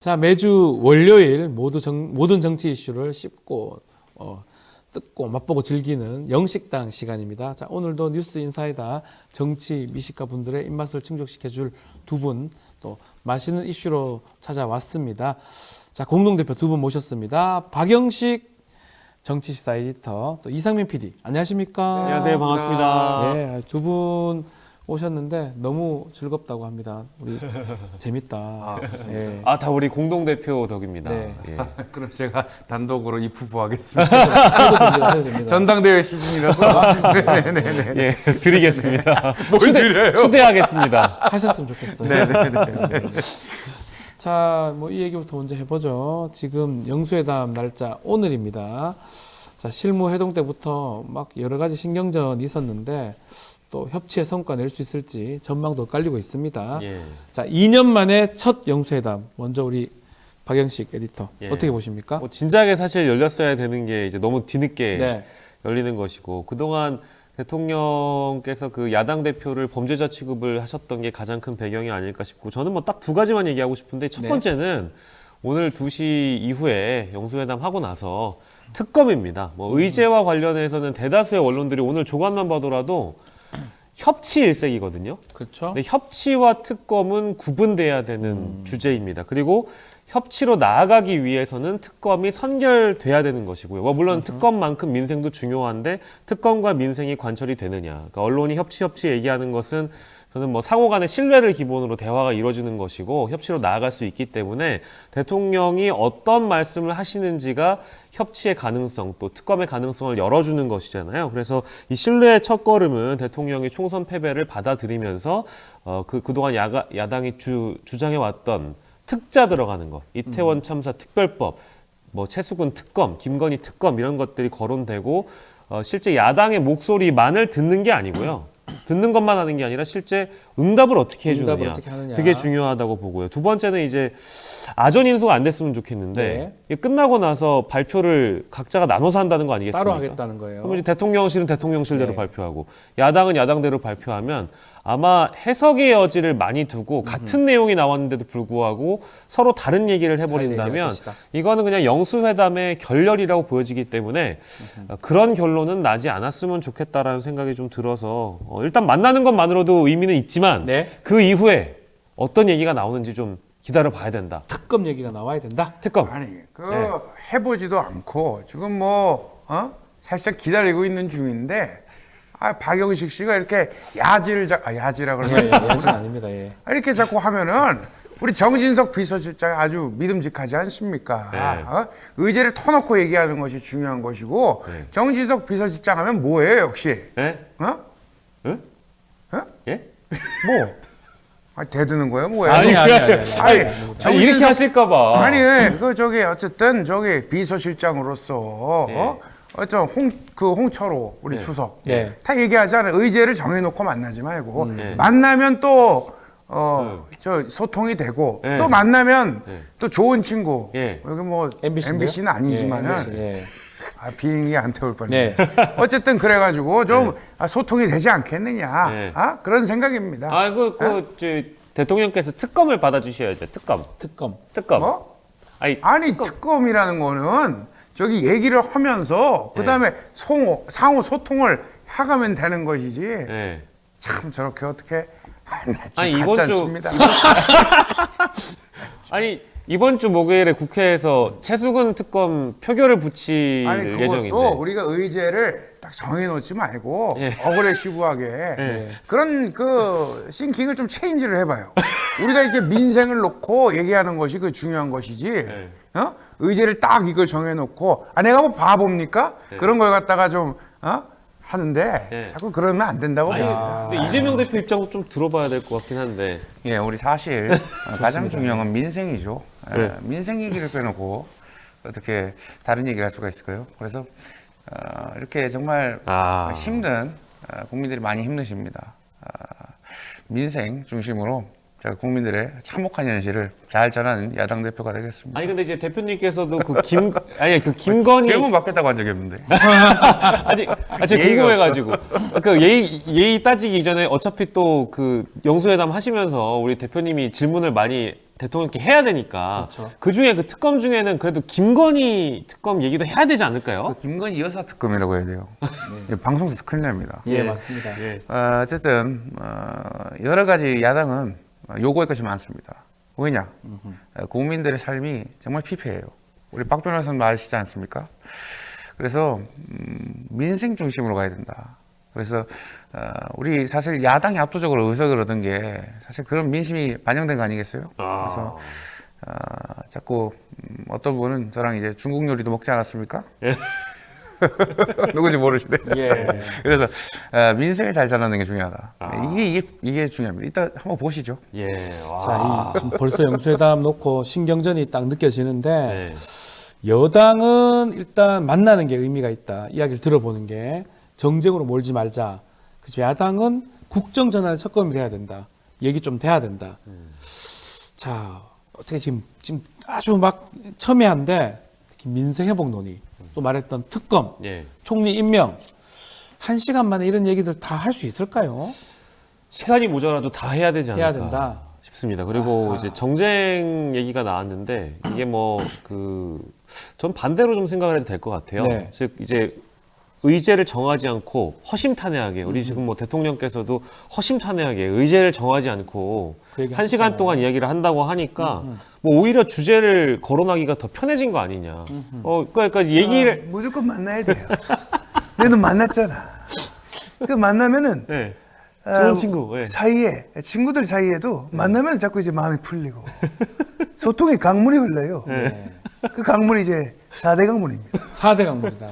자, 매주 월요일 모든 정치 이슈를 씹고 뜯고 맛보고 즐기는 영식당 시간입니다. 자, 오늘도 뉴스 인사이다 정치 미식가 분들의 입맛을 충족시켜줄 두 분 또 맛있는 이슈로 찾아왔습니다. 자, 공동대표 두 분 모셨습니다. 박영식 정치시사 에디터 또 이상민 PD 안녕하십니까? 네, 안녕하세요. 반갑습니다. 네, 두 분 오셨는데 너무 즐겁다고 합니다. 우리 재밌다. 예. 다 우리 공동대표 덕입니다. 네. 예. 그럼 제가 단독으로 입후보하겠습니다. 해도 됩니다. 전당대회 시즌이라서. 네네네. 예, 드리겠습니다. 드려요? 추대하겠습니다. 하셨으면 좋겠어요. 네네네. 자, 뭐 이 얘기부터 먼저 해보죠. 지금 영수회담 날짜 오늘입니다. 자, 실무 회동 때부터 막 여러 가지 신경전이 있었는데 또 협치의 성과 낼 수 있을지 전망도 깔리고 있습니다. 예. 자, 2년 만에 첫 영수회담. 먼저 우리 박영식 에디터 예. 어떻게 보십니까? 뭐 진작에 사실 열렸어야 되는 게 이제 너무 뒤늦게 네. 열리는 것이고 그동안 대통령께서 그 야당 대표를 범죄자 취급을 하셨던 게 가장 큰 배경이 아닐까 싶고 저는 뭐 딱 두 가지만 얘기하고 싶은데 첫 네. 번째는 오늘 2시 이후에 영수회담 하고 나서 특검입니다. 뭐 의제와 관련해서는 대다수의 언론들이 오늘 조간만 봐더라도 협치 일색이거든요. 그렇죠. 근데 협치와 특검은 구분돼야 되는 주제입니다. 그리고 협치로 나아가기 위해서는 특검이 선결돼야 되는 것이고요. 뭐 물론 특검만큼 민생도 중요한데 특검과 민생이 관철이 되느냐. 그러니까 언론이 협치 얘기하는 것은 저는 뭐 상호 간의 신뢰를 기본으로 대화가 이루어지는 것이고 협치로 나아갈 수 있기 때문에 대통령이 어떤 말씀을 하시는지가 협치의 가능성 또 특검의 가능성을 열어주는 것이잖아요. 그래서 이 신뢰의 첫걸음은 대통령이 총선 패배를 받아들이면서 그동안 야당이 주장해왔던 특자 들어가는 것, 이태원 참사 특별법, 뭐 최수근 특검, 김건희 특검 이런 것들이 거론되고 실제 야당의 목소리만을 듣는 게 아니고요. 듣는 것만 하는 게 아니라 실제 응답을 어떻게 해주느냐. 응답을 어떻게 하느냐. 그게 중요하다고 보고요. 두 번째는 이제 아전 인수가 안 됐으면 좋겠는데 네. 이게 끝나고 나서 발표를 각자가 나눠서 한다는 거 아니겠습니까? 따로 하겠다는 거예요. 그럼 이제 대통령실은 대통령실대로 네. 발표하고 야당은 야당대로 발표하면 아마 해석의 여지를 많이 두고 같은 내용이 나왔는데도 불구하고 서로 다른 얘기를 얘기할 해버린다면 것이다. 이거는 그냥 영수회담의 결렬이라고 보여지기 때문에 그런 결론은 나지 않았으면 좋겠다라는 생각이 좀 들어서 일단 만나는 것만으로도 의미는 있지만 네. 그 이후에 어떤 얘기가 나오는지 좀 기다려 봐야 된다. 특검 얘기가 나와야 된다. 특검. 아니, 네. 해보지도 않고 지금 살짝 기다리고 있는 중인데 박영식 씨가 이렇게 야지라 그러면 예전 아닙니다. 예. 이렇게 자꾸 하면은 우리 정진석 비서실장이 아주 믿음직하지 않습니까? 네. 의제를 터놓고 얘기하는 것이 중요한 것이고 네. 정진석 비서실장 하면 뭐예요 역시? 예? 어? 응? 어? 예? 뭐? 대드는 거예요 뭐예요? 아니. 아니, 이렇게 하실까봐. 아니 어쨌든 비서실장으로서 네. 홍철호 우리 수석 네. 다 얘기하잖아요. 의제를 정해놓고 만나지 말고 네. 만나면 또 소통이 되고 네. 또 만나면 네. 또 좋은 친구 예. 여기 뭐 MBC 인데요? MBC는 아니지만은 예, MBC, 예. 비행기 안 태울 뻔했네. 네. 어쨌든 그래가지고 좀 소통이 되지 않겠느냐 네. 그런 생각입니다. 대통령께서 특검을 받아주셔야죠. 특검. 특검. 뭐? 아니, 특검이라는 거는 저기 얘기를 하면서 그다음에 상호 소통을 해가면 되는 것이지. 예. 참 저렇게 어떻게 아니, 같지 이번 주- 않습니다. 아니 이번 주 목요일에 국회에서 최수근 특검 표결을 붙일 아니 그것도 예정인데. 우리가 의제를 딱 정해놓지 말고 예. 어그레시브하게 그런 싱킹을 좀 체인지를 해봐요. 우리가 이렇게 민생을 놓고 얘기하는 것이 중요한 것이지. 의제를 딱 이걸 정해놓고 내가 뭐 바보입니까? 그런 걸 갖다가 좀 하는데 네. 자꾸 그러면 안 된다고 봅니다. 근데 이재명 대표 입장도 좀 들어봐야 될 것 같긴 한데. 예, 우리 사실 가장 중요한 건 민생이죠. 네. 민생 얘기를 빼놓고 어떻게 다른 얘기를 할 수가 있을까요? 그래서 이렇게 정말 힘든 국민들이 많이 힘드십니다. 민생 중심으로 제가 국민들의 참혹한 현실을 잘 전하는 야당 대표가 되겠습니다. 아니 근데 이제 대표님께서도 김건희 질문 받겠다고 한 적이 없는데. 제가 예의가 궁금해가지고 예의 따지기 전에 어차피 또 그 영수회담 하시면서 우리 대표님이 질문을 많이 대통령께 해야 되니까 그렇죠. 그 중에 그 특검 중에는 그래도 김건희 특검 얘기도 해야 되지 않을까요? 그 김건희 여사 특검이라고 해야 돼요. 방송에서 큰일 납니다. 예, 맞습니다. 예. 어쨌든 여러 가지 야당은 요구할 것이 많습니다. 왜냐? 국민들의 삶이 정말 피폐해요. 우리 박 변호사님 아시지 않습니까? 그래서 민생 중심으로 가야 된다. 그래서 우리 사실 야당이 압도적으로 의석을 얻은 게 사실 그런 민심이 반영된 거 아니겠어요? 그래서 자꾸 어떤 분은 저랑 이제 중국 요리도 먹지 않았습니까? 누군지 모르시네. 예. 그래서 민생을 잘 전하는 게 중요하다. 이게 중요합니다. 이따 한번 보시죠. 예. 와. 자, 지금 벌써 영수회담 놓고 신경전이 딱 느껴지는데 네. 여당은 일단 만나는 게 의미가 있다. 이야기를 들어보는 게 정쟁으로 몰지 말자. 그래서 야당은 국정 전환의 첫걸음을 해야 된다. 얘기 좀 돼야 된다. 자, 어떻게 지금 아주 막 첨예한데 특히 민생 회복 논의, 또 말했던 특검, 예. 총리 임명 1시간 만에 이런 얘기들 다 할 수 있을까요? 시간이 모자라도 다 해야 되지 않을까 해야 된다. 싶습니다. 그리고 이제 정쟁 얘기가 나왔는데 이게 전 반대로 좀 생각을 해도 될 것 같아요. 네. 즉 이제 의제를 정하지 않고 허심탄회하게 우리 지금 뭐 대통령께서도 허심탄회하게 의제를 정하지 않고 그 얘기 1시간 하셨잖아요. 동안 이야기를 한다고 하니까 뭐 오히려 주제를 거론하기가 더 편해진 거 아니냐. 그러니까 얘기를 무조건 만나야 돼요. 너도 만났잖아. 그 만나면은 네. 아, 좋은 친구. 예. 사이에 친구들 사이에도 만나면 자꾸 이제 마음이 풀리고 소통의 강물이 흘러요. 그 강물이 이제 4대 강물입니다. 4대 강물이다.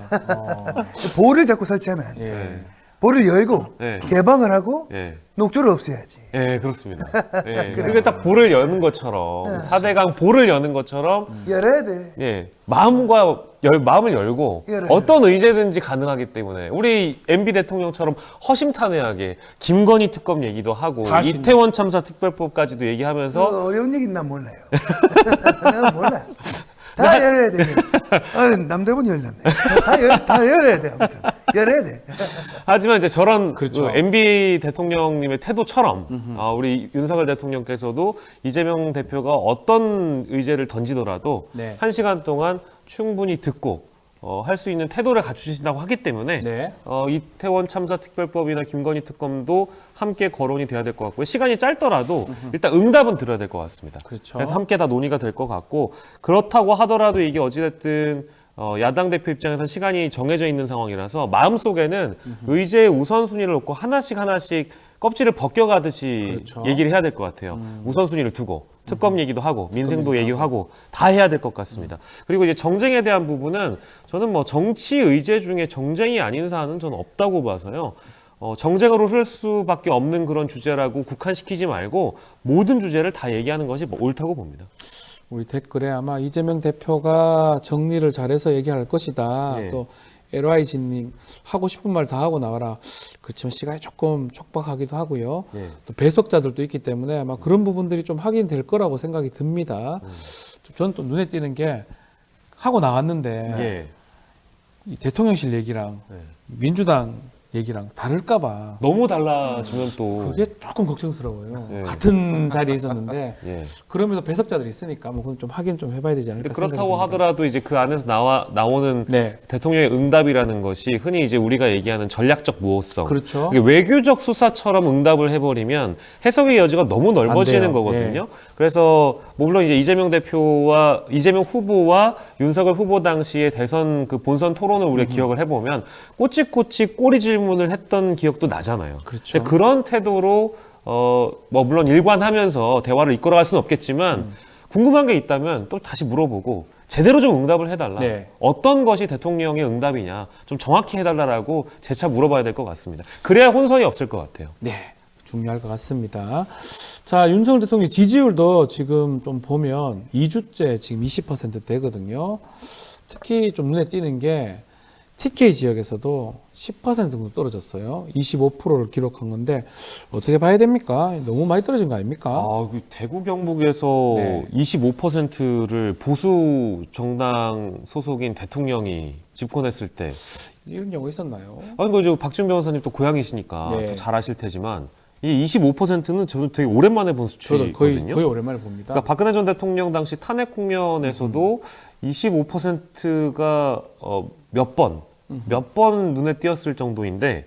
볼을 자꾸 설치하면 안 돼. 예. 볼을 열고 네. 개방을 하고 예. 녹조를 없애야지. 예, 그렇습니다. 예. 그게 딱 볼을 여는 것처럼 4대강 볼을 여는 것처럼 열어야 돼. 예, 마음을 열고 열어요. 어떤 의제든지 가능하기 때문에 우리 MB 대통령처럼 허심탄회하게 김건희 특검 얘기도 하고 다수 있는. 이태원 참사 특별법까지도 얘기하면서 그 어려운 얘기는 난 몰라요. 난 몰라. 다 열어야 돼. 남대문 열렸네. 다 열어야 돼. 아무튼 열어야 돼. 하지만 이제 저런 그렇죠. 그 MB 대통령님의 태도처럼 우리 윤석열 대통령께서도 이재명 대표가 어떤 의제를 던지더라도 네. 1시간 동안 충분히 듣고 할 수 있는 태도를 갖추신다고 하기 때문에 네. 이태원 참사 특별법이나 김건희 특검도 함께 거론이 돼야 될 것 같고요. 시간이 짧더라도 일단 응답은 들어야 될 것 같습니다. 그렇죠. 그래서 함께 다 논의가 될 것 같고 그렇다고 하더라도 이게 어찌됐든 야당 대표 입장에서는 시간이 정해져 있는 상황이라서 마음속에는 의제의 우선순위를 놓고 하나씩 껍질을 벗겨가듯이 그렇죠. 얘기를 해야 될 것 같아요. 우선순위를 두고 특검 얘기도 하고 민생도 얘기도 하고 다 해야 될 것 같습니다. 그리고 이제 정쟁에 대한 부분은 저는 뭐 정치 의제 중에 정쟁이 아닌 사안은 저는 없다고 봐서요. 정쟁으로 흐를 수밖에 없는 그런 주제라고 국한시키지 말고 모든 주제를 다 얘기하는 것이 옳다고 봅니다. 우리 댓글에 아마 이재명 대표가 정리를 잘해서 얘기할 것이다. 네. 또 LYG님 하고 싶은 말 다 하고 나와라. 그렇지만 시간이 조금 촉박하기도 하고요. 네. 또 배석자들도 있기 때문에 아마 그런 부분들이 좀 확인될 거라고 생각이 듭니다. 저는 또 눈에 띄는 게 하고 나왔는데 예. 이 대통령실 얘기랑 민주당 얘기랑 다를까봐 너무 달라지면 또 그게 조금 걱정스러워요. 예. 같은 자리에 있었는데 예. 그럼에도 배석자들이 있으니까 뭐 그건 좀 확인 좀 해봐야 되지 않을까 근데 생각이 그렇다고 듭니다. 하더라도 이제 그 안에서 나오는 네. 대통령의 응답이라는 것이 흔히 이제 우리가 얘기하는 전략적 모호성. 그렇죠. 이게 외교적 수사처럼 응답을 해버리면 해석의 여지가 너무 안 넓어지는 돼요. 거거든요. 그래서 뭐 물론 이제 이재명 후보와 윤석열 후보 당시의 대선 그 본선 토론을 우리가 기억을 해보면 꼬치꼬치 꼬리 질문을 했던 기억도 나잖아요. 그렇죠. 근데 그런 태도로 뭐 물론 일관하면서 대화를 이끌어갈 수는 없겠지만 궁금한 게 있다면 또 다시 물어보고 제대로 좀 응답을 해달라. 네. 어떤 것이 대통령의 응답이냐 좀 정확히 해달라고 재차 물어봐야 될 것 같습니다. 그래야 혼선이 없을 것 같아요. 네, 중요할 것 같습니다. 자, 윤석열 대통령 지지율도 지금 좀 보면 2주째 지금 20%대거든요. 특히 좀 눈에 띄는 게 TK 지역에서도 10% 정도 떨어졌어요. 25%를 기록한 건데 어떻게 봐야 됩니까? 너무 많이 떨어진 거 아닙니까? 그 대구 경북에서 네. 25%를 보수 정당 소속인 대통령이 집권했을 때 이런 경우 있었나요? 아니 그 박준 변호사님 또 고향이시니까 네. 더 잘 아실 테지만 이 25%는 저는 되게 오랜만에 본 저도 거의 수치거든요. 오랜만에 봅니다. 그러니까 박근혜 전 대통령 당시 탄핵 국면에서도 25%가 몇 번 눈에 띄었을 정도인데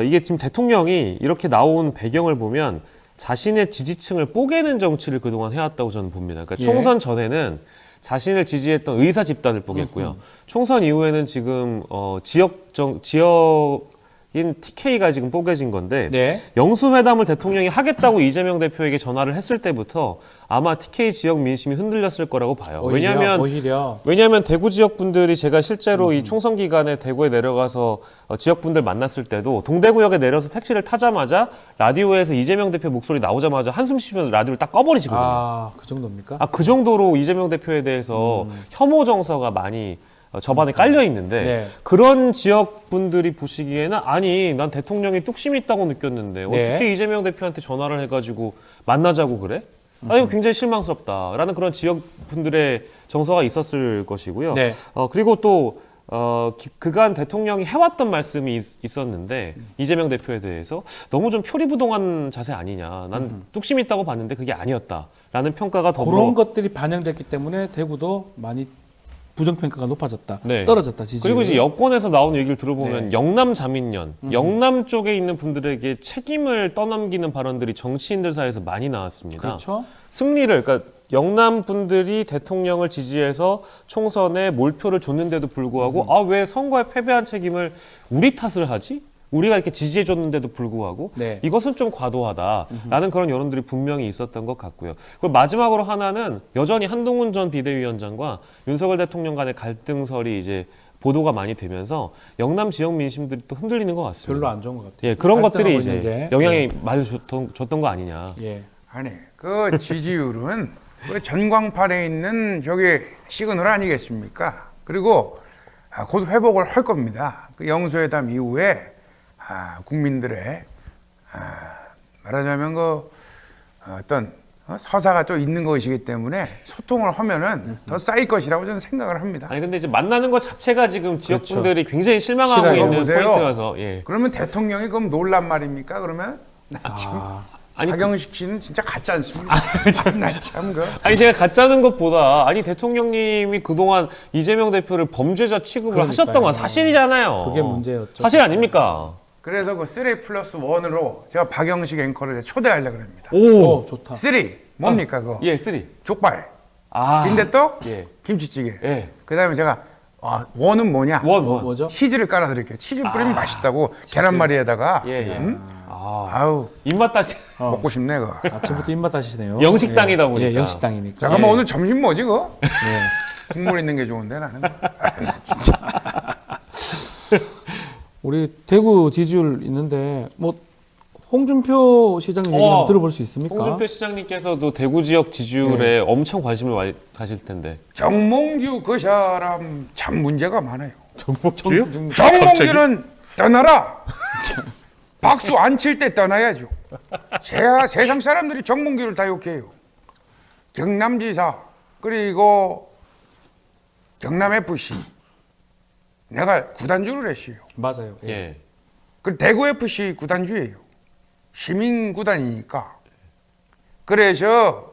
이게 지금 대통령이 이렇게 나온 배경을 보면 자신의 지지층을 뽀개는 정치를 그동안 해왔다고 저는 봅니다. 그러니까 예. 총선 전에는 자신을 지지했던 의사 집단을 뽀갰고요. 총선 이후에는 지금 지역인 TK가 지금 뽀개진 건데 네. 영수회담을 대통령이 하겠다고 이재명 대표에게 전화를 했을 때부터 아마 TK 지역 민심이 흔들렸을 거라고 봐요. 왜냐하면 대구 지역 분들이 제가 실제로 이 총선 기간에 대구에 내려가서 지역 분들 만났을 때도 동대구역에 내려서 택시를 타자마자 라디오에서 이재명 대표 목소리 나오자마자 한숨 쉬면서 라디오를 딱 꺼버리시거든요. 아, 그 정도입니까? 그 정도로 이재명 대표에 대해서 혐오 정서가 많이 접안에 깔려 있는데 네. 그런 지역 분들이 보시기에는 아니 난 대통령이 뚝심이 있다고 느꼈는데 어떻게 네. 이재명 대표한테 전화를 해가지고 만나자고 그래? 아니 굉장히 실망스럽다라는 그런 지역 분들의 정서가 있었을 것이고요. 네. 그리고 또 그간 대통령이 해왔던 말씀이 있었는데 이재명 대표에 대해서 너무 좀 표리부동한 자세 아니냐. 난 뚝심이 있다고 봤는데 그게 아니었다라는 평가가 그런 것들이 반영됐기 때문에 대구도 많이 부정평가가 높아졌다. 네. 떨어졌다. 지지율이. 그리고 이제 여권에서 나오는 얘기를 들어보면 네. 영남 자민련, 영남 쪽에 있는 분들에게 책임을 떠넘기는 발언들이 정치인들 사이에서 많이 나왔습니다. 그렇죠. 승리를 그러니까 영남 분들이 대통령을 지지해서 총선에 몰표를 줬는데도 불구하고 왜 선거에 패배한 책임을 우리 탓을 하지? 우리가 이렇게 지지해줬는데도 불구하고 네. 이것은 좀 과도하다라는 그런 여론들이 분명히 있었던 것 같고요. 그리고 마지막으로 하나는 여전히 한동훈 전 비대위원장과 윤석열 대통령 간의 갈등설이 이제 보도가 많이 되면서 영남 지역 민심들이 또 흔들리는 것 같습니다. 별로 안 좋은 것 같아요. 예, 그런 것들이 갈등하고 있는 이제 게. 영향이 많이 줬던 거 아니냐. 예. 아니 그 지지율은 그 전광판에 있는 저게 시그널 아니겠습니까? 그리고 곧 회복을 할 겁니다. 그 영수회담 이후에 국민들의 말하자면 그 어떤 서사가 또 있는 것이기 때문에 소통을 하면은 더 쌓일 것이라고 저는 생각을 합니다. 아니 근데 이제 만나는 것 자체가 지금 지역 그렇죠. 분들이 굉장히 실망하고 싫어요. 있는 보세요. 포인트라서 예. 그러면 대통령이 그럼 놀란 말입니까? 그러면 나 지금 아니, 박영식 씨는 진짜 같지 않습니까? 나참 그. 아니 제가 가짜는 것보다 아니 대통령님이 그동안 이재명 대표를 범죄자 취급을 그러니까요. 하셨던 건 사실이잖아요. 그게 문제였죠. 사실 아닙니까? 그래서 그 3+1으로 제가 박영식 앵커를 초대하려고 합니다. 오, 좋다. 3 뭡니까 그거? 예, 쓰리. 족발, 아, 빈대떡, 예. 김치찌개. 예. 그다음에 제가 원은 뭐냐? 원. 뭐죠? 치즈를 깔아드릴게요. 치즈 뿌리면 맛있다고 계란말이에다가. 예, 예. 아우 입맛 다시 먹고 싶네 그거. 아침부터 입맛 다시네요. 영식당이다 예. 보니까. 예, 영식당이니까. 잠깐만 오늘 점심 뭐지 그거? 예. 국물 있는 게 좋은데 나는. 우리 대구 지지율 있는데 뭐 홍준표 시장님 얘기 한번 들어볼 수 있습니까? 홍준표 시장님께서도 대구 지역 지지율에 엄청 관심을 많이 가실 텐데. 정몽규 그 사람 참 문제가 많아요. 정몽주요? 정몽규는 떠나라. 박수 안 칠 때 떠나야죠. 세상 사람들이 정몽규를 다 욕해요. 경남지사 그리고 경남FC 내가 구단주를 했어요. 맞아요. 예. 예. 그 대구FC 구단주예요. 시민 구단이니까. 그래서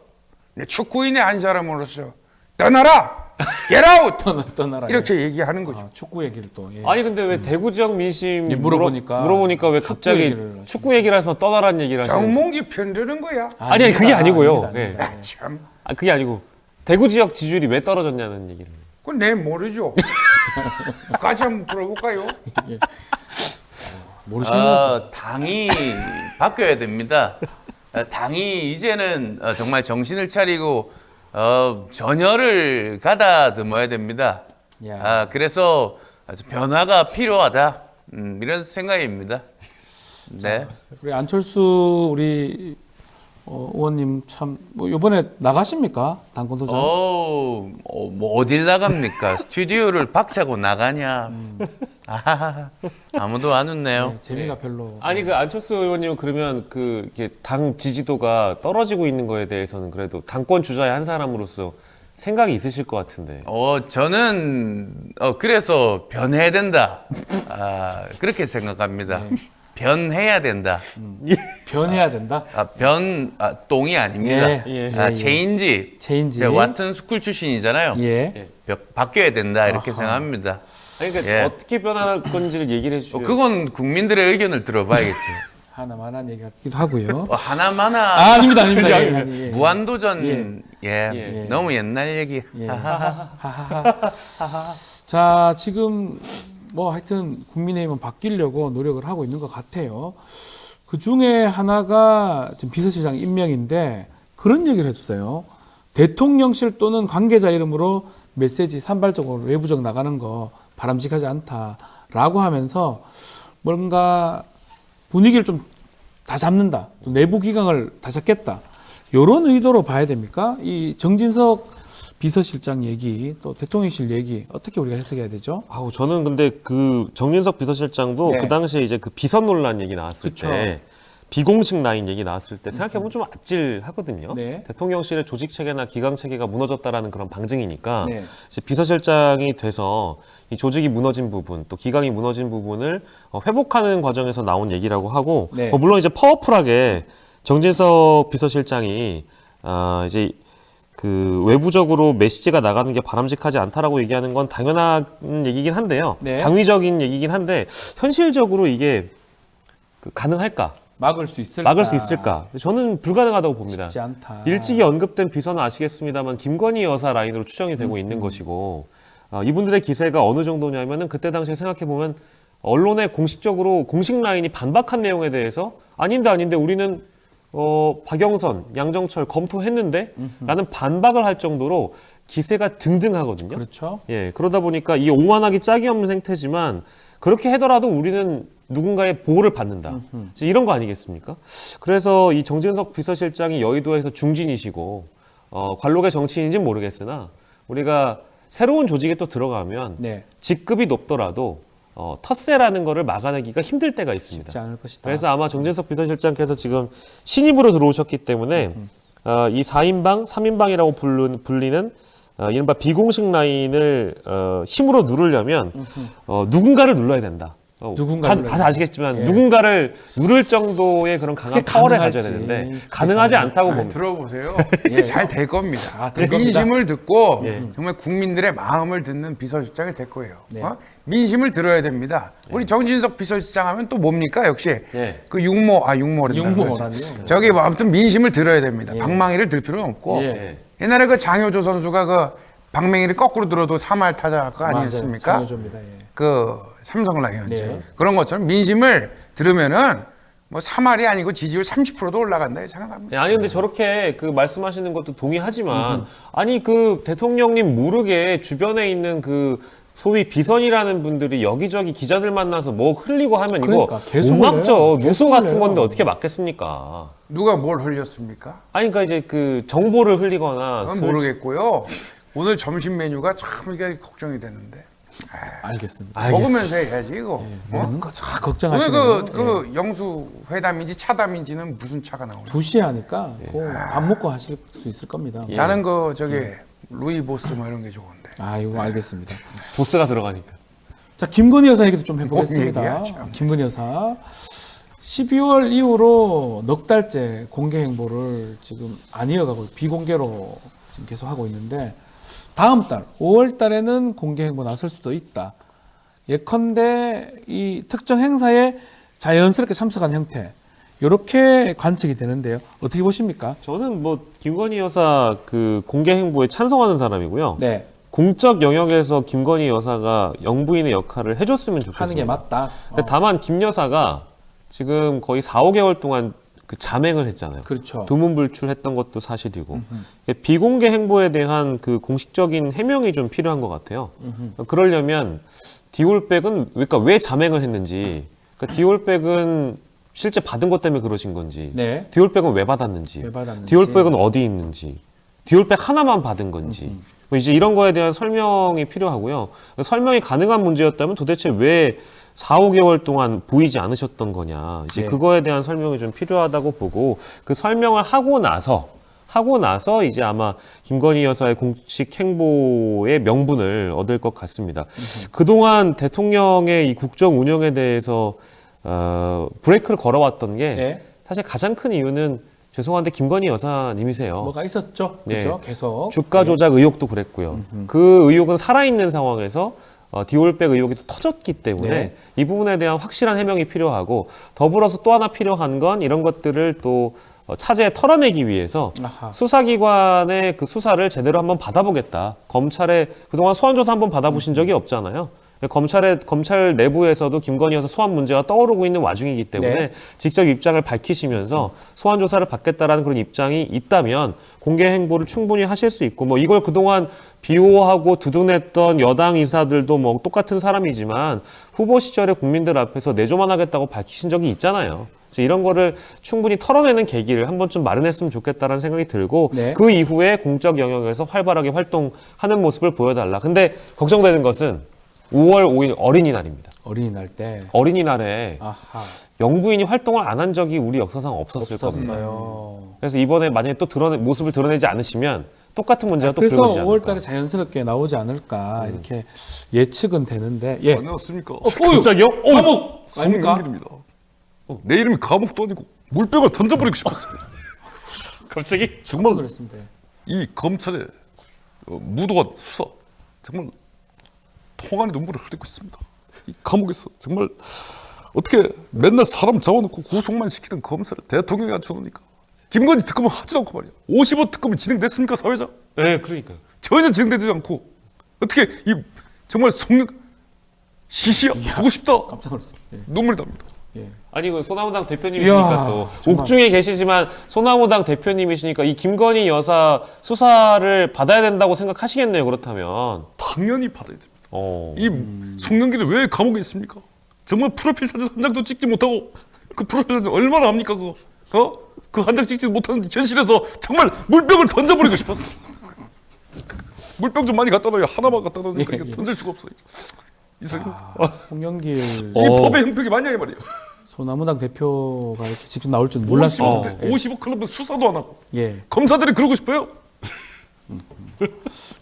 축구인의 한 사람으로서 떠나라, get out 떠나라. 이렇게 얘기하는 거죠. 축구 얘기를 또. 예. 아니 근데 왜 대구 지역 민심 예, 물어보니까 왜 축구 갑자기 얘기를 축구 얘기를 하시면 떠나라는 얘기를 하시는지. 정몽규 편드는 거야. 아니 그게 아니고요. 아닙니다. 예. 아, 참. 그게 아니고 대구 지역 지지율이 왜 떨어졌냐는 얘기를. 그건 내 모르죠. 같이 한번 풀어볼까요? 모르시는 당이 바뀌어야 됩니다. 당이 이제는 정말 정신을 차리고 전열을 가다듬어야 됩니다. 야. 그래서 아주 변화가 필요하다. 이런 생각입니다. 네. 우리 안철수 우리 의원님 참 뭐 이번에 나가십니까? 당권 도전? 뭐 어딜 나갑니까? 스튜디오를 박차고 나가냐? 아무도 안 웃네요. 네, 재미가 별로. 아니 그 안철수 의원님은 그러면 그 이게 당 지지도가 떨어지고 있는 거에 대해서는 그래도 당권 주자의 한 사람으로서 생각이 있으실 것 같은데. 저는 그래서 변해야 된다. 그렇게 생각합니다. 변해야 된다. 변해야 된다. 똥이 아닙니다. 예. 체인지. 체인지. 제가 왓튼 스쿨 출신이잖아요. 예. 바뀌어야 된다 이렇게 생각합니다. 아니, 그러니까 예. 어떻게 변할 건지를 얘기를 해주셔야 그건 국민들의 의견을 들어봐야겠죠. 하나만한 얘기 같기도 하고요. 하나마나 아, 아닙니다. 예. 무한도전 예. 너무 옛날 얘기. 예. 자, 지금 뭐 하여튼 국민의힘은 바뀌려고 노력을 하고 있는 것 같아요. 그 중에 하나가 지금 비서실장 임명인데 그런 얘기를 해주세요. 대통령실 또는 관계자 이름으로 메시지 산발적으로 외부적 나가는 거 바람직하지 않다라고 하면서 뭔가 분위기를 좀 다 잡는다. 또 내부 기강을 다 잡겠다. 이런 의도로 봐야 됩니까? 이 정진석 비서실장 얘기 또 대통령실 얘기 어떻게 우리가 해석해야 되죠? 아우, 저는 근데 그 정진석 비서실장도 네. 그 당시에 이제 그 비선 논란 얘기 나왔을 그쵸. 때 비공식 라인 얘기 나왔을 때 생각해보면 좀 아찔하거든요. 네. 대통령실의 조직 체계나 기강 체계가 무너졌다라는 그런 방증이니까 네. 이제 비서실장이 돼서 이 조직이 무너진 부분 또 기강이 무너진 부분을 회복하는 과정에서 나온 얘기라고 하고 네. 물론 이제 파워풀하게 정진석 비서실장이 이제 그 외부적으로 메시지가 나가는 게 바람직하지 않다라고 얘기하는 건 당연한 얘기긴 한데요. 네. 당위적인 얘기긴 한데 현실적으로 이게 가능할까? 막을 수 있을까? 막을 수 있을까? 저는 불가능하다고 봅니다. 쉽지 않다. 일찍이 언급된 비서는 아시겠습니다만 김건희 여사 라인으로 추정이 되고 있는 것이고 이분들의 기세가 어느 정도냐면은 그때 당시에 생각해 보면 언론에 공식적으로 공식 라인이 반박한 내용에 대해서 아닌데 우리는 박영선, 양정철 검토했는데 라는 반박을 할 정도로 기세가 등등하거든요. 그렇죠. 예, 그러다 보니까 이 오만하기 짝이 없는 행태지만 그렇게 하더라도 우리는 누군가의 보호를 받는다. 이제 이런 거 아니겠습니까? 그래서 이 정진석 비서실장이 여의도에서 중진이시고 관록의 정치인인지는 모르겠으나 우리가 새로운 조직에 또 들어가면 네. 직급이 높더라도 텃세라는 거를 막아내기가 힘들 때가 있습니다. 쉽지 않을 것이다. 그래서 아마 정진석 비서실장께서 지금 신입으로 들어오셨기 때문에 이 4인방, 3인방이라고 불리는 이른바 비공식 라인을 힘으로 누르려면 누군가를 눌러야 된다. 다들 아시겠지만 누군가를 누를 정도의 그런 강한 그게 파워를 가능할지. 가져야 되는데 가능하지 않다고 잘 봅니다. 들어보세요. 잘 될 겁니다. 될 겁니다. 민심을 듣고 예. 정말 국민들의 마음을 듣는 비서실장이 될 거예요. 네. 민심을 들어야 됩니다. 우리 정진석 비서실장 하면 또 뭡니까? 역시 예. 그 육모라는 육모라니요? 저기 뭐 아무튼 민심을 들어야 됩니다. 방망이를 들 필요는 없고 예. 옛날에 그 장효조 선수가 그 방망이를 거꾸로 들어도 3할 타자 그 맞아요. 아니었습니까? 장효조입니다. 예. 그 삼성 라이온즈 네. 그런 것처럼 민심을 들으면은 뭐 3할이 아니고 지지율 30%도 올라간다 생각합니다. 아니 근데 저렇게 그 말씀하시는 것도 동의하지만 아니 그 대통령님 모르게 주변에 있는 그 소위 비선이라는 분들이 여기저기 기자들 만나서 뭐 흘리고 하면 그러니까, 이거 계속 못 막죠. 흘려요. 뉴스 계속 같은 흘려요. 건데 어떻게 막겠습니까? 누가 뭘 흘렸습니까? 아니 그러니까 이제 그 정보를 흘리거나 그건 모르겠고요. 오늘 점심 메뉴가 참 이게 걱정이 되는데 알겠습니다. 먹으면서 해야지 이거. 먹는 거 참 오늘 걱정하시네요. 그 영수 회담인지 차담인지는 무슨 차가 나오나? 2시에 하니까 밥 먹고 하실 수 있을 겁니다. 나는 그 저기 루이보스 뭐 이런 게 좋은데. 아, 이거 알겠습니다. 보스가 들어가니까. 자, 김건희 여사 얘기도 좀 해보겠습니다. 얘기야, 참. 김건희 여사 12월 이후로 넉 달째 공개 행보를 지금 안 이어가고 비공개로 지금 계속 하고 있는데 다음 달 5월 달에는 공개 행보 나설 수도 있다. 예컨대 이 특정 행사에 자연스럽게 참석한 형태 이렇게 관측이 되는데요. 어떻게 보십니까? 저는 뭐 김건희 여사 그 공개 행보에 찬성하는 사람이고요. 네, 공적 영역에서 김건희 여사가 영부인의 역할을 해줬으면 좋겠습니다. 하는 게 맞다. 근데 다만 김 여사가 지금 거의 4, 5개월 동안 그 잠행을 했잖아요. 그렇죠. 두문불출했던 것도 사실이고 비공개 행보에 대한 그 공식적인 해명이 좀 필요한 것 같아요. 그러려면 디올백은 그러니까 왜 잠행을 했는지, 그러니까 디올백은 실제 받은 것 때문에 그러신 건지, 네. 디올백은 왜 받았는지, 왜 받았는지. 디올백은 어디 있는지, 디올백 하나만 받은 건지, 뭐 이제 이런 거에 대한 설명이 필요하고요. 설명이 가능한 문제였다면 도대체 왜 4, 5개월 동안 보이지 않으셨던 거냐. 이제 네. 그거에 대한 설명이 좀 필요하다고 보고 그 설명을 하고 나서 이제 아마 김건희 여사의 공식 행보의 명분을 얻을 것 같습니다. 그동안 대통령의 이 국정 운영에 대해서 브레이크를 걸어왔던 게 네. 사실 가장 큰 이유는 죄송한데 김건희 여사님이세요. 뭐가 있었죠? 네. 그렇죠? 계속 주가 조작 의혹도 그랬고요. 그 의혹은 살아있는 상황에서 디올백 의혹이 또 터졌기 때문에 네. 이 부분에 대한 확실한 해명이 필요하고 더불어서 또 하나 필요한 건 이런 것들을 또 차제에 털어내기 위해서 아하. 수사기관의 그 수사를 제대로 한번 받아보겠다. 검찰에 그동안 소환조사 한번 받아보신 적이 없잖아요. 검찰 내부에서도 김건희 여사 소환 문제가 떠오르고 있는 와중이기 때문에 네. 직접 입장을 밝히시면서 소환 조사를 받겠다라는 그런 입장이 있다면 공개 행보를 충분히 하실 수 있고 뭐 이걸 그동안 비호하고 두둔했던 여당 인사들도 뭐 똑같은 사람이지만 후보 시절에 국민들 앞에서 내조만 하겠다고 밝히신 적이 있잖아요. 그래서 이런 거를 충분히 털어내는 계기를 한번 좀 마련했으면 좋겠다라는 생각이 들고 네. 그 이후에 공적 영역에서 활발하게 활동하는 모습을 보여달라. 근데 걱정되는 것은 5월 5일 어린이날입니다. 어린이날 때 어린이날에 아하. 영부인이 활동을 안 한 적이 우리 역사상 없었을 겁니다. 없었어요. 그래서 이번에 만약에 또 모습을 드러내지 않으시면 똑같은 문제가 또 그래서 불거지지 5월달에 않을까. 자연스럽게 나오지 않을까 이렇게 예측은 되는데 예. 안녕하십니까. 갑자기요? 감옥 아닙니까? 송영길입니다. 내 이름이 감옥도 아니고 물병을 던져버리고 싶었습니다. 갑자기? 정말 그랬습니다. 이 검찰의 무도한 수사 정말 통안의 눈물을 흘리고 있습니다. 이 감옥에서 정말 어떻게 맨날 사람 잡아놓고 구속만 시키던 검사를 대통령이 앉혀놓으니까 김건희 특검은 하지도 않고 말이야. 55 특검이 진행됐습니까 사회자? 네, 그러니까요. 전혀 진행되지 않고 어떻게 이 정말 시시야 보고 싶다. 깜짝 놀랐습니다. 예. 눈물이 납니다. 예. 아니, 그 소나무당 대표님이시니까 이야, 또 정말. 옥중에 계시지만 소나무당 대표님이시니까 이 김건희 여사 수사를 받아야 된다고 생각하시겠네요, 그렇다면. 당연히 받아야 됩니다. 어. 이 송영길이 왜 감옥에 있습니까? 정말 프로필 사진 한 장도 찍지 못하고 그 프로필 사진 얼마나 합니까 그거? 그 한 장 찍지 못하는 현실에서 정말 물병을 던져버리고 싶었어. 물병 좀 많이 갖다 놔요. 하나만 갖다 놓으니까 예, 이거 예. 던질 수가 없어요. 이상해. 송영길 이 법의 형평이 맞냐 이 말이야. 소나무당 대표가 이렇게 직접 나올 줄 몰랐습니다. 55 클럽은 수사도 안 하고 예. 검사들이 그러고 싶어요.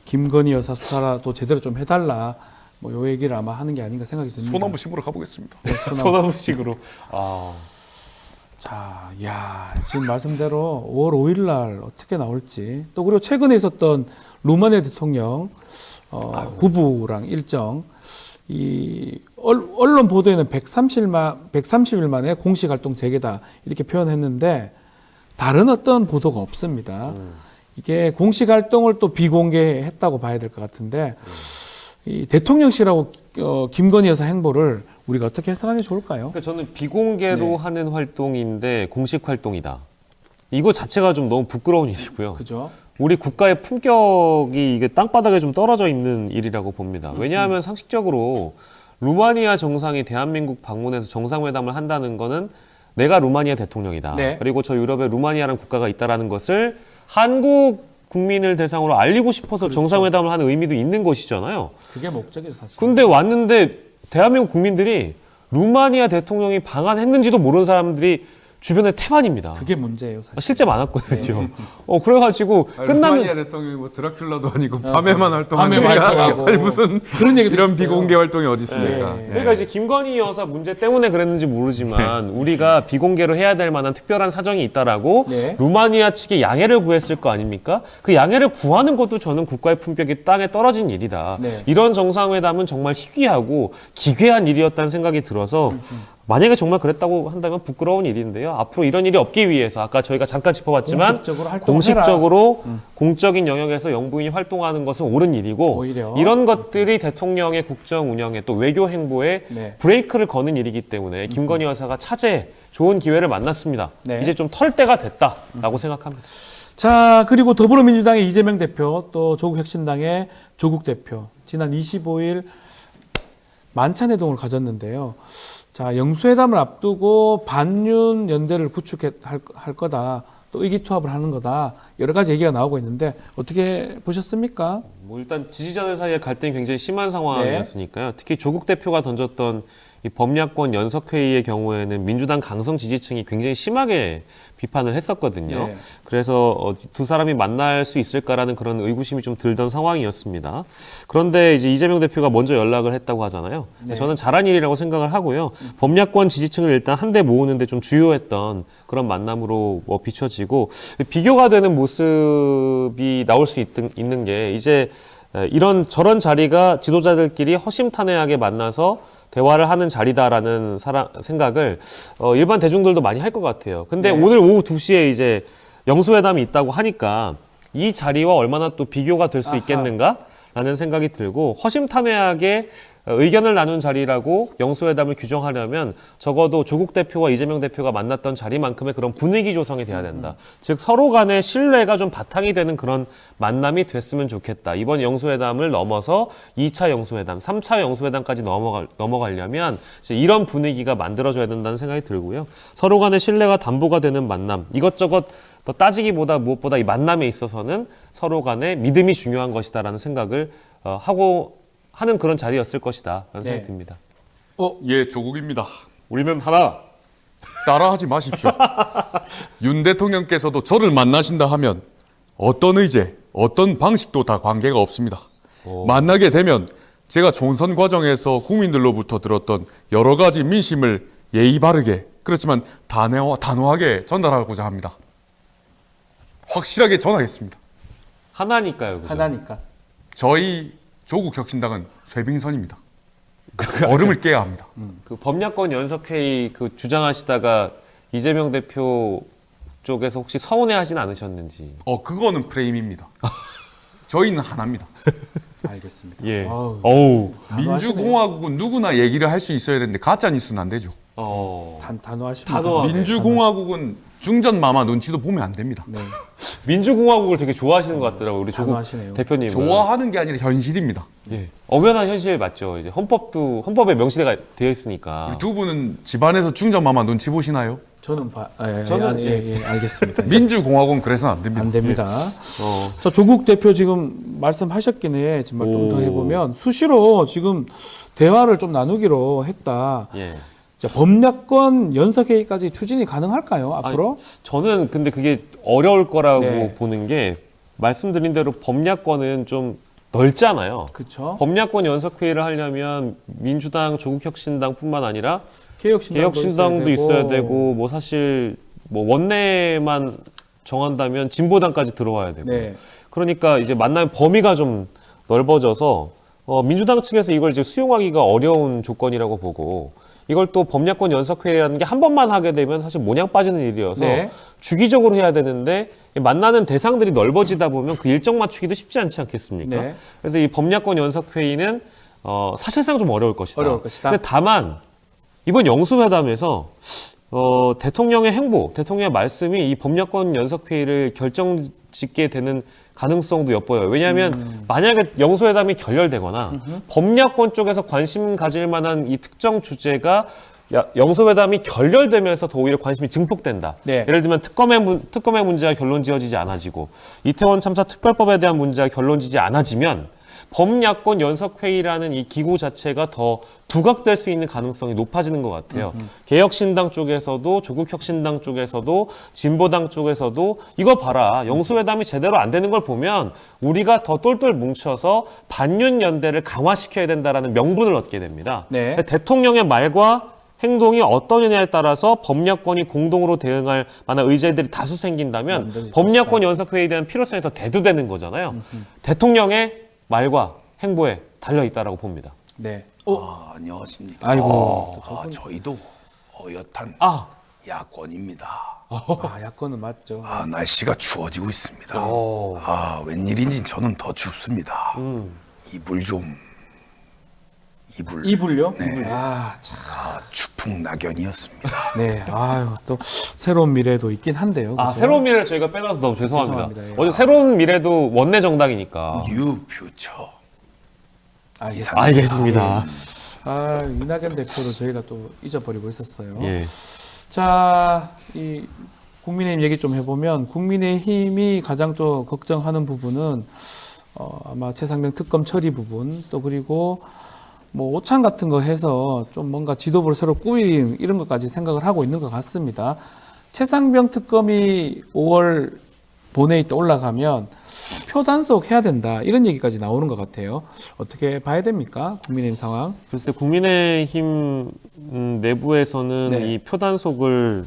김건희 여사 수사라도 제대로 좀 해달라. 뭐 요 얘기를 아마 하는 게 아닌가 생각이 듭니다. 소나무 심으러 가보겠습니다. 소나무식으로. 아. 자, 야 지금 말씀대로 5월 5일 날 어떻게 나올지 또 그리고 최근에 있었던 루마니아 대통령 부부랑 일정 이 언론 보도에는 130일 만에 공식 활동 재개다 이렇게 표현했는데 다른 어떤 보도가 없습니다. 이게 공식 활동을 또 비공개했다고 봐야 될 것 같은데 이 대통령실하고 김건희 여사 행보를 우리가 어떻게 해석하는 게 좋을까요? 그러니까 저는 비공개로 네. 하는 활동인데 공식 활동이다. 이거 자체가 좀 너무 부끄러운 일이고요. 그죠? 우리 국가의 품격이 이게 땅바닥에 좀 떨어져 있는 일이라고 봅니다. 왜냐하면 상식적으로 루마니아 정상이 대한민국 방문해서 정상회담을 한다는 거는 내가 루마니아 대통령이다. 네. 그리고 저 유럽에 루마니아라는 국가가 있다라는 것을 한국 국민을 대상으로 알리고 싶어서 정상회담을 하는 의미도 있는 것이잖아요. 그게 목적이죠 사실. 근데 왔는데 대한민국 국민들이 루마니아 대통령이 방한했는지도 모르는 사람들이 주변에 태반입니다. 그게 문제예요 사실. 실제 많았거든요. 그래가지고 끝나는 대통령이 뭐 드라큘라도 아니고 밤에만 활동하는 밤에만 활동하고. 아니 무슨 그런 얘기도 이런 있어요. 비공개 활동이 어디 있습니까? 네. 그러니까 이제 김건희 여사 문제 때문에 그랬는지 모르지만 우리가 비공개로 해야 될 만한 특별한 사정이 있다라고 네. 루마니아 측에 양해를 구했을 거 아닙니까? 그 양해를 구하는 것도 저는 국가의 품격이 땅에 떨어진 일이다. 네. 이런 정상회담은 정말 희귀하고 기괴한 일이었다는 생각이 들어서 만약에 정말 그랬다고 한다면 부끄러운 일인데요. 앞으로 이런 일이 없기 위해서 아까 저희가 잠깐 짚어봤지만 공식적으로 활동을 공식적으로 공적인 영역에서 영부인이 활동하는 것은 옳은 일이고 오히려. 이런 것들이 대통령의 국정 운영에 또 외교 행보에 네. 브레이크를 거는 일이기 때문에 김건희 여사가 차제에 좋은 기회를 만났습니다. 네. 이제 좀 털 때가 됐다라고 생각합니다. 자, 그리고 더불어민주당의 이재명 대표, 또 조국혁신당의 조국 대표, 지난 25일 만찬회동을 가졌는데요. 자, 영수회담을 앞두고 반윤 연대를 구축할 거다, 또 의기투합을 하는 거다, 여러 가지 얘기가 나오고 있는데 어떻게 보셨습니까? 뭐 일단 지지자들 사이에 갈등이 굉장히 심한 상황이었으니까요. 특히 조국 대표가 던졌던 이 범야권 연석회의의 경우에는 민주당 강성 지지층이 굉장히 심하게 비판을 했었거든요. 네. 그래서 두 사람이 만날 수 있을까라는 그런 의구심이 좀 들던 상황이었습니다. 그런데 이제 이재명 대표가 먼저 연락을 했다고 하잖아요. 저는 잘한 일이라고 생각을 하고요. 범야권 지지층을 일단 한데 모으는데 좀 주요했던 그런 만남으로 비춰지고 비교가 되는 모습이 나올 수 있는 게 이제 이런 저런 자리가 지도자들끼리 허심탄회하게 만나서 대화를 하는 자리다라는 생각을 일반 대중들도 많이 할 것 같아요. 근데 오늘 오후 2시에 이제 영수회담이 있다고 하니까 이 자리와 얼마나 또 비교가 될 수 있겠는가라는 생각이 들고 허심탄회하게 의견을 나눈 자리라고 영수회담을 규정하려면 적어도 조국 대표와 이재명 대표가 만났던 자리만큼의 그런 분위기 조성이 돼야 된다. 즉 서로 간의 신뢰가 좀 바탕이 되는 그런 만남이 됐으면 좋겠다. 이번 영수회담을 넘어서 2차 영수회담, 3차 영수회담까지 넘어가려면 이제 이런 분위기가 만들어져야 된다는 생각이 들고요. 서로 간의 신뢰가 담보가 되는 만남, 이것저것 더 따지기보다 무엇보다 이 만남에 있어서는 서로 간의 믿음이 중요한 것이다라는 생각을 하는 그런 자리였을 것이다 라는 생각이 듭니다. 예, 조국입니다. 우리는 하나, 따라하지 마십시오. 윤 대통령께서도 저를 만나신다 하면 어떤 의제, 어떤 방식도 다 관계가 없습니다. 만나게 되면 제가 총선 과정에서 국민들로부터 들었던 여러 가지 민심을 예의 바르게, 그렇지만 단호하게 전달하고자 합니다. 확실하게 전하겠습니다. 하나니까요. 그죠? 하나니까. 저희 조국 혁신당은 쇠빙선입니다. 얼음을 깨야 합니다. 그 범야권 연석회의 그 주장하시다가 이재명 대표 쪽에서 혹시 서운해하진 않으셨는지. 그거는 프레임입니다. 저희는 하나입니다. 알겠습니다. 예. 아우, 민주공화국은 누구나 얘기를 할 수 있어야 되는데 가짜 뉴스는 안 되죠. 단호하십니다. 단호하게. 민주공화국은 중전마마 눈치도 보면 안 됩니다. 네. 민주공화국을 되게 좋아하시는 것 같더라고요. 우리 조국 단호하시네요. 대표님은. 좋아하는 게 아니라 현실입니다. 예. 엄연한 현실 맞죠. 이제 헌법에 명시가 되어 있으니까. 우리 두 분은 집안에서 중전마마 눈치 보시나요? 저는 저는 알겠습니다. 민주공화국은 그래서는 안 됩니다. 안 됩니다. 자, 조국 대표 지금 말씀하셨긴 해. 정말 좀 더 해보면 수시로 지금 대화를 좀 나누기로 했다. 예. 자, 범야권 연석회의까지 추진이 가능할까요? 앞으로? 저는 근데 그게 어려울 거라고 네. 보는 게 말씀드린 대로 범야권은 좀 넓잖아요. 그렇죠. 범야권 연석회의를 하려면 민주당, 조국혁신당뿐만 아니라 개혁신당도 있어야 되고 뭐 사실 뭐 원내만 정한다면 진보당까지 들어와야 되고 네. 그러니까 이제 만나면 범위가 좀 넓어져서 민주당 측에서 이걸 이제 수용하기가 어려운 조건이라고 보고 이걸 또 범야권 연석회의라는 게 한 번만 하게 되면 사실 모냥 빠지는 일이어서 네. 주기적으로 해야 되는데 만나는 대상들이 넓어지다 보면 그 일정 맞추기도 쉽지 않지 않겠습니까? 네. 그래서 이 범야권 연석회의는 사실상 좀 어려울 것이다. 근데 다만 이번 영수회담에서 대통령의 행보, 대통령의 말씀이 이 범야권 연석회의를 결정짓게 되는 가능성도 엿보여요. 왜냐하면 만약에 영수회담이 결렬되거나 범야권 쪽에서 관심 가질 만한 이 특정 주제가 영수회담이 결렬되면서 더 오히려 관심이 증폭된다. 네. 예를 들면 특검의 문제가 결론 지어지지 않아지고 이태원 참사 특별법에 대한 문제가 결론지지 않아지면 범야권 연석회의라는 이 기구 자체가 더 부각될 수 있는 가능성이 높아지는 것 같아요. 개혁신당 쪽에서도 조국혁신당 쪽에서도 진보당 쪽에서도 이거 봐라. 영수회담이 제대로 안 되는 걸 보면 우리가 더 똘똘 뭉쳐서 반윤 연대를 강화시켜야 된다라는 명분을 얻게 됩니다. 네. 대통령의 말과 행동이 어떠느냐에 따라서 범야권이 공동으로 대응할 만한 의제들이 다수 생긴다면 범야권 연석회의에 대한 필요성이 더 대두되는 거잖아요. 대통령의 말과 행보에 달려 있다라고 봅니다. 네. 안녕하십니까. 아이고. 저희도 어엿한 야권입니다. 야권은 맞죠. 날씨가 추워지고 있습니다. 웬일인지 저는 더 춥습니다. 이불요? 네. 참. 추풍낙연이었습니다. 네. 아유, 또 새로운 미래도 있긴 한데요. 그죠? 새로운 미래를 저희가 빼놔서 너무 죄송합니다. 죄송합니다. 예. 어제 새로운 미래도 원내 정당이니까. 뉴 퓨처. 알겠습니다. 이낙연 대표를 저희가 또 잊어버리고 있었어요. 예. 자, 이 국민의힘 얘기 좀 해보면 국민의힘이 가장 좀 걱정하는 부분은 아마 최상병 특검 처리 부분 또 그리고 뭐 오찬 같은 거 해서 좀 뭔가 지도부를 새로 꾸리는 이런 것까지 생각을 하고 있는 것 같습니다. 최상병 특검이 5월 본회의 때 올라가면 표 단속 해야 된다 이런 얘기까지 나오는 것 같아요. 어떻게 봐야 됩니까? 국민의힘 상황. 글쎄 국민의힘 내부에서는 네. 이 표단속을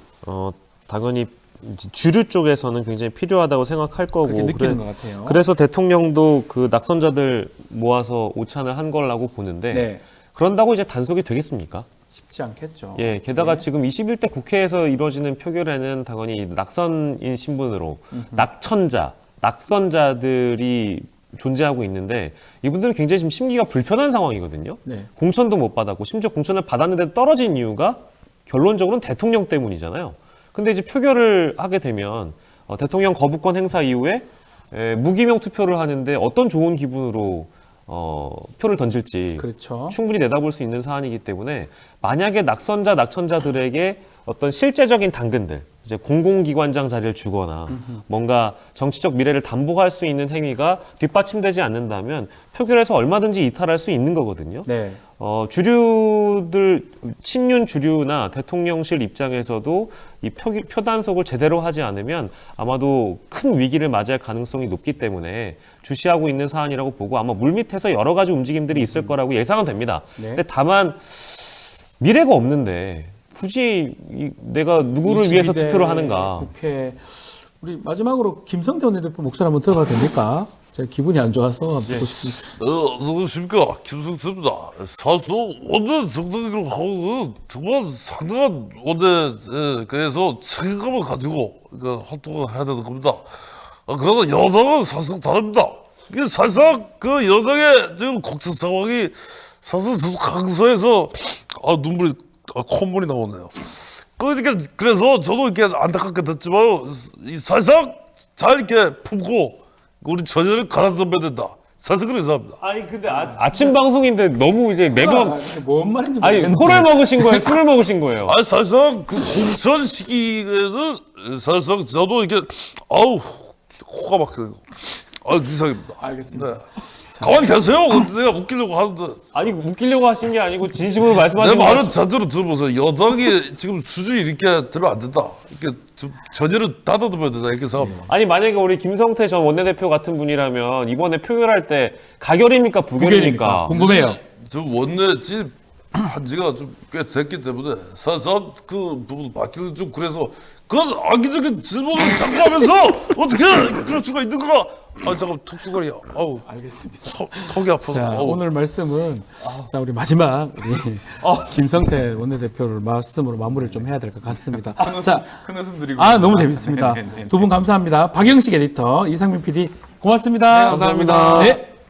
당연히 이제 주류 쪽에서는 굉장히 필요하다고 생각할 거고 그렇게 느끼는 것 같아요. 그래서 대통령도 그 낙선자들 모아서 오찬을 한 거라고 보는데 네. 그런다고 이제 단속이 되겠습니까? 쉽지 않겠죠. 예, 게다가 네. 지금 21대 국회에서 이루어지는 표결에는 당연히 낙선인 신분으로 낙천자, 낙선자들이 존재하고 있는데 이분들은 굉장히 지금 심기가 불편한 상황이거든요. 네. 공천도 못 받았고 심지어 공천을 받았는데 떨어진 이유가 결론적으로는 대통령 때문이잖아요. 근데 이제 표결을 하게 되면 대통령 거부권 행사 이후에 무기명 투표를 하는데 어떤 좋은 기분으로 표를 던질지 그렇죠. 충분히 내다볼 수 있는 사안이기 때문에 만약에 낙선자, 낙천자들에게 어떤 실제적인 당근들, 이제 공공기관장 자리를 주거나 뭔가 정치적 미래를 담보할 수 있는 행위가 뒷받침되지 않는다면 표결에서 얼마든지 이탈할 수 있는 거거든요. 네. 주류들, 친윤 주류나 대통령실 입장에서도 이 표단속을 제대로 하지 않으면 아마도 큰 위기를 맞이할 가능성이 높기 때문에 주시하고 있는 사안이라고 보고 아마 물밑에서 여러 가지 움직임들이 있을 거라고 예상은 됩니다. 네. 근데 다만 미래가 없는데 굳이 내가 누구를 위해서 22대 투표를 하는가? 국회 우리 마지막으로 김성태 원내대표 목소리 한번 들어봐도 됩니까? 제가 기분이 안 좋아서 듣고 싶습니다. 안녕하십니까. 김성태입니다. 사실 원내 정당이라고 하고 정말 상당한 원내에서 책임감을 가지고 활동을 해야 되는 겁니다. 그러나 여당은 사실 다릅니다. 이게 사실상 그 여당의 지금 국정 상황이 사실 저도 강서에서 눈물이 콧물이 나오네요. 그래서 저도 이렇게 안타깝게 됐지만 사실상 잘 이렇게 품고 우리 전열을 가다듬어야 된다. 사실 그렇게 생각합니다. 아니 근데 아침 방송인데 너무 이제 매번 뭔 말인지 아니 모르겠는데. 콜을 먹으신 거예요? 술을 먹으신 거예요? 사실상 그 공천 시기에는 사실상 저도 이렇게 코가 막혀요. 이상입니다. 알겠습니다. 네. 가만히 계세요. 내가 웃기려고 하는데. 아니 웃기려고 하신 게 아니고 진심으로 내 말씀하신 말은 거 제대로 들어보세요. 여당이 지금 수준이 이렇게 되면 안 된다. 이렇게 좀 전열을 닫아두면 된다. 이렇게 생각합니다. 아니 만약에 우리 김성태 전 원내대표 같은 분이라면 이번에 표결할 때 가결입니까 부결입니까? 궁금해요. 저 원내 한 지가 좀 꽤 됐기 때문에 사실상 그 부분 바뀌는 좀 그래서 그건 악의적인 질문을 자꾸 하면서 어떻게 그럴 수가 있는가? 잠깐 툭툭거려. 알겠습니다. 턱이 아파서. 자, 오늘 말씀은 자, 우리 마지막 우리 김성태 원내대표를 말씀으로 마무리를 좀 해야 될 것 같습니다. 자, 큰 웃음 드리고. 너무 재밌습니다. 두 분 감사합니다. 박영식 에디터, 이상민 PD 고맙습니다. 감사합니다. 네.